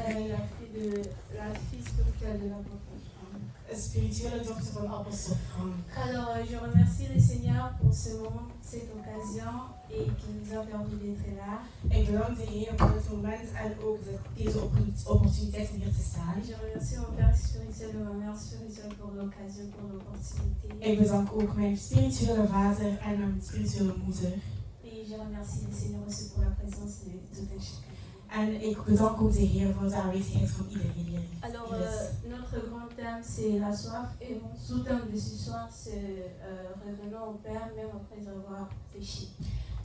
Elle est la fille spirituelle de l'apôtre Franck. Spirituele dochter van apostel Frank. Alors, je remercie le Seigneur pour ce moment, cette occasion et qui nous a permis d'être là. Ik bedank de Heer voor het moment en ook deze opportuniteit om hier te staan. Je remercie mon Père spirituel et ma Mère spirituelle pour l'occasion, pour l'opportunité. Ik bedank ook mijn spirituele vader en mijn spirituele moeder. Et je remercie le Seigneur aussi pour la présence de tout un chacun. En ik bedank ook de Heer voor de aanwezigheid van iedereen hier. Alors, notre grand thème, c'est la soif. Et mon sous-thème de ce soir, c'est revenons au Père, même après avoir péché.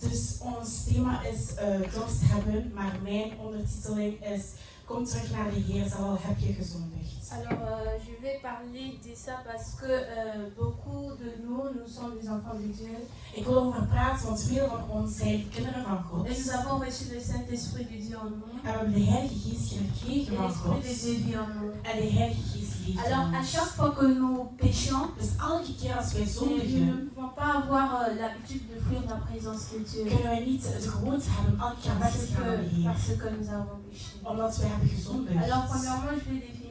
Dus ons thema is dorst hebben, maar mijn ondertiteling is kom terug naar de Heer, zal al heb je gezondigd. Alors, je vais parler de ça parce que beaucoup de nous sommes des enfants de Dieu. Ik wil over praten, want veel van ons zijn kinderen van God. Et nous avons reçu le Saint-Esprit de Dieu en nous. En we hebben de Heilige Geest gekregen Et van l'Esprit God. de Dieu vit en nous. En de Heilige Geest leeft in Alors, à ons. chaque fois que nous péchons, Dus elke keer als wij nous zondigen, ne pouvons pas avoir l'habitude de fuir la présence de Dieu. kunnen wij niet de gewoonte hebben elke keer weg te gaan naar de Heer. Parce que nous avons péché. Omdat wij hebben gezondigd. Alors, premièrement, je vais définir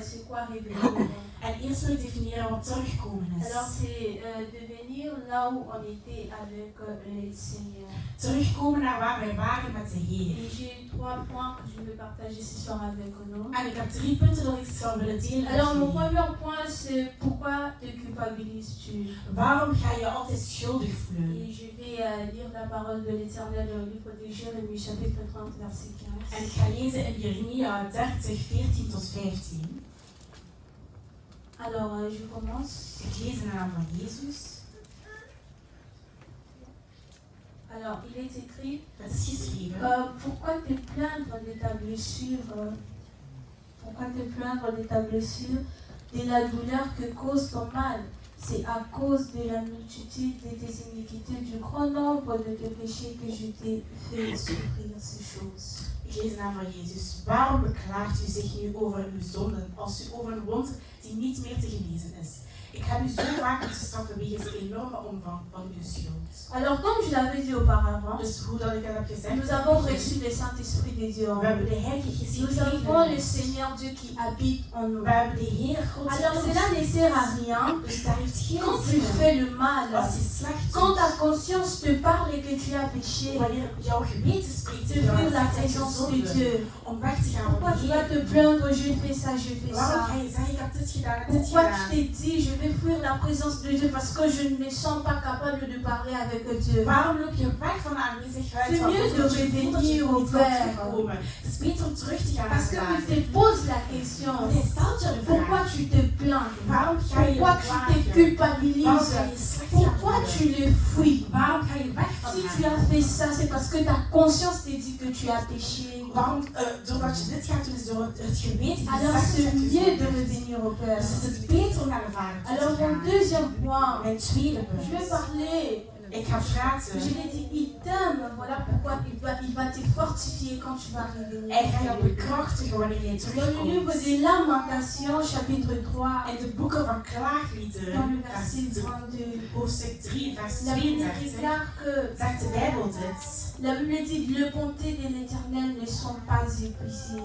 c'est quoi revenir. En eerst wil ik definiëren wat terugkomen is. Alors, c'est devenir là où on était avec le Seigneur. Terugkomen naar waar wij waren met de Heer. Et j'ai 3 points que je vais partager ce soir avec nous. En ik heb 3 punten dat ik zou willen delen. Alors, mon met jullie. premier point, c'est pourquoi te culpabilises-tu? Waarom ga je altijd schuldig voelen? Et je vais lire la parole de l'Éternel dans le livre de Jérémie, chapitre 30, verset 15. En ik ga lezen in Jeremia 30, 14 tot 15. Alors, je commence. Ik lees in de naam van Jezus. Alors, il est écrit, Het is geschreven. pourquoi te plaindre de ta blessure? Pourquoi te plaindre de ta blessure, de la douleur que cause ton mal? C'est à cause de la multitude de tes iniquités, du grand nombre de tes péchés que je t'ai fait souffrir ces choses. Ik lees de naam van Jezus. Waarom beklaagt u zich nu over uw zonden als u over een wond die niet meer te genezen is? Ik heb u zo vaak gestraft wegens de enorme omvang van uw schuld. Alors, comme je l'avais dit auparavant, Dus hoe dat ik dat heb gezegd, nous avons reçu le Saint-Esprit de Dieu en we hebben nous. de Heilige Geest Nous avons le gekregen. Seigneur Dieu qui habite en nous. We hebben de Heer God. Alors, cela ne sert à rien Dus daar heeft geen quand tu zin fais le mal, als je slecht quand doet. ta conscience te parle et que tu as péché, Wanneer jouw geweten spreekt, de fuir la présence de Dieu. om weg te gaan Pourquoi van tu de vas Heer. te plaindre, je fais ça, je fais Waarom ça? ga je zeggen, ik heb dit gedaan en dit Pourquoi tu gedaan? t'es dit, je vais fuir la présence de Dieu parce que je ne me sens pas capable de parler avec Dieu? Waarom loop je weg van de aanwezigheid C'est van mieux God? de Want je voelt dat je revenir au niet kan Père. terugkomen. Het is beter om terug te gaan naar Parce de qu'il Vader. te pose la question, Want hij stelt je de pourquoi vraag. tu te plains? Waarom ga je Pourquoi tu te klagen? Waarom culpabilises? ga je slecht Pourquoi gaan tu voelen? le fuis? Waarom ga je weg van Si tu hem? as fait ça, c'est parce que ta conscience te dit que tu as péché. Waarom, doordat je dit gaat doen, is door het geweten die Alors zegt c'est dat je mieux de zondigt. revenir au Père. Dus het is beter om naar de Vader toe Alors te mon gaan. deuxième point, Mijn tweede je vais punt. parler. Ik ga praten. Je l'ai dit, il t'aime. Voilà pourquoi il va te fortifier quand tu vas revenir. Hij gaat jou bekrachtigen wanneer jij Dans le livre terugkomt. des Lamentations, chapitre 3, In de boeken van dans le klaagliederen, verset 32, hoofdstuk 3, vers la Bible 32, déclare que zegt de Bijbel dit. la Bible dit les bontés de l'Éternel ne sont pas épuisées.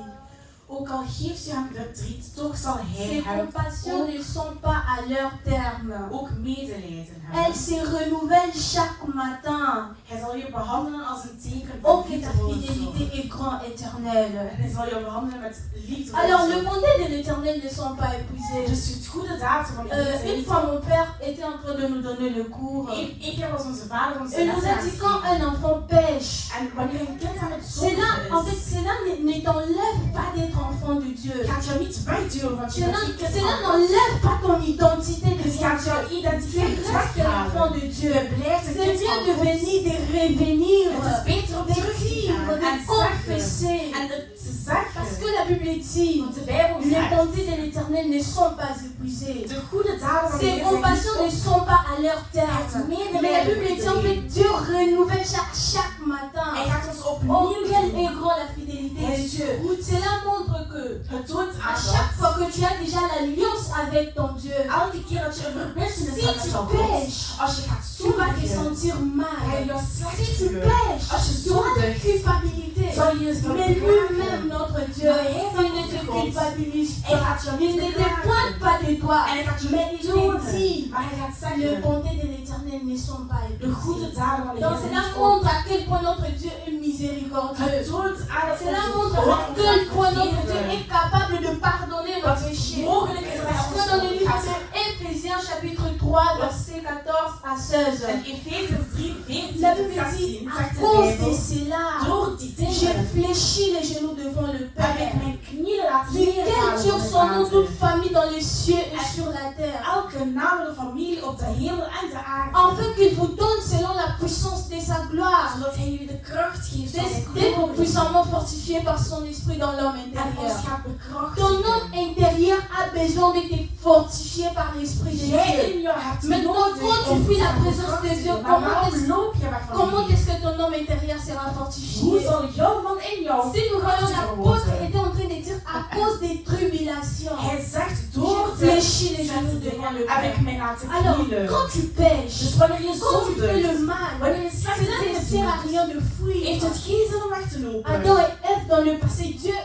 Ook al geeft u hem verdriet, toch zal hij Ses hem compassions ne sont pas à leur terme. ook medelijden Elles hebben. se renouvellent chaque matin. Hij zal je behandelen als een teken Oh, van que ta liefdevolle fidélité zorg. est grand éternelle. En hij zal je behandelen met liefdevolle Alors, les zorg. bontés de l'Éternel ne sont pas épuisées. Dus het goede daden van de Heer zijn Une niet. fois, mon père était en train de nous donner le cours. Eén keer was onze vader ons Il nous a dit quand un enfant pêche, En wanneer een kind aan het cela, en zondigen fait, is, cela ne t'enlève pas d'être enfant de Dieu. gaat jou niet wegduwen van je Cela, dat je kind cela van n'enlève pas ton identité de Het gaat jouw Tu identiteit restes l'enfant weghalen. de Dieu. Je blijft een C'est kind mieux van de God. venir, de revenir, Het is beter om de terug te vivre, gaan de en zeggen. confesser. En het te Parce zeggen. que la Bible dit, Want de Bijbel les zegt, bontés de l'Éternel ne sont pas épuisées. de goede daden van de Ses Heer zijn compassions ne niet sont pas à leur Het terme. medelijden Mais la Bible dit en fait, verdwijnen. Dieu renouvelle chaque matin. Hij gaat ons Oh, opnieuw quelle doen. est grande la fidélité de Dieu. Cela montre que Het toont à aan chaque dat fois que tu as déjà l'alliance avec ton Dieu, elke keer dat je een verbintenis si hebt met tu jouw God, pêches, als je gaat tu vas te zondigen, sentir ga je mal. jou Si slecht tu voelen. pêches, Als je tu auras la zondigt, culpabilité. zal je eens Mais lui-même, notre Dieu, Maar hij van il ne onze te God. culpabilise Hij pas. gaat je Il niet ne te beklagen. pointe pas de toi. En hij gaat je Mais niet il te tonen. dit, Maar hij gaat les zeggen, bontés de l'Éternel ne sont pas de goede épuisées. daden van de Donc Heer cela zijn niet op. montre à quel point notre Dieu est miséricordieux. Het toont aan dat Cela onze montre God à ons quel gaat point notre Dieu vergeven. est capable de pardonner nos Dat het péchés. mogelijk is dat hij Parce que dans le ons livre gaat. de Éphésiens chapitre 3 verset 14 à 16, En Efeze 3, 14 la tot Bible dit, 16 à zegt de cause de Bijbel, cela, door die j'ai dingen fléchi les genoux devant le heb Père, ik mijn knieën laten duquel neervallen tire voor son nom de toute Vader. famille dans les cieux et sur la terre, Elke naam van de familie op de hemel en de aarde. afin qu'il vous donne selon la puissance de sa gloire, Zodat hij u de kracht geeft van zijn d'être glorie. puissamment fortifié par son esprit dans l'homme En ons intérieur. gaat Ton bekrachtigen. homme intérieur a besoin d'être fortifié par l'esprit de Jij Dieu. in jou hebt Maintenant, nodig quand tu om fuis te la présence de Dieu, bekrachtigen. Maar waarom comment loop je weg van Comment die? est-ce que ton homme intérieur sera Hoe fortifié? zal jouw man in jou Si nous voyons l'apôtre worden? était en train de dire à cause des tribulations, Hij zegt j'ai door de fléchi les genoux devant le heb ik Père. mij laten Alors, knielen. quand tu pêches, Dus wanneer je quand tu fais le zondigt, mal, wanneer je slechte cela ne dingen sert à doet, rien de fuir. heeft het geen zin om weg te lopen. Adam et Ève dans le passé, Dieu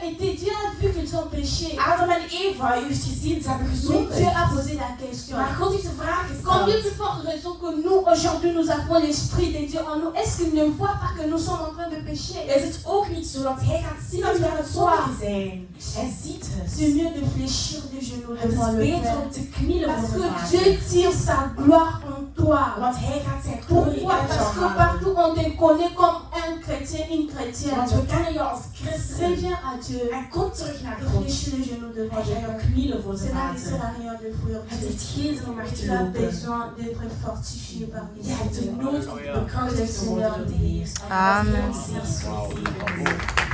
a vu qu'ils ont péché. Adam en Eva, u heeft gezien, ze hebben Mais Dieu gezondigd. a posé la question. Maar God heeft de vraag Combien gesteld. plus forte raison que nous, aujourd'hui, nous avons l'Esprit de Dieu en nous. Est-ce qu'il ne voit pas que nous sommes en train de pécher? Is het ook niet zo dat hij gaat zien dat we aan het zondigen zijn? Hij ziet C'est het. mieux de fléchir des genoux Het devant is le beter Père. om te knielen Parce voor de que Dieu Vader. tire sa gloire en toi. Want hij gaat zijn glorie Pourquoi? uit jou Parce que halen. partout on te connaît comme un chrétien, une chrétienne. Want we kennen jou als christen. Reviens à Dieu En kom terug naar et God. fléchis les genoux devant En ga Dieu. jou knielen voor de Cela ne sert Vader. à rien de fuir Het Dieu. heeft geen zin om weg te Tu as lopen. besoin d'être fortifié par Je hebt de l'Esprit. nood om bekrachtigd te worden door de Heer. Amen. God zegen u.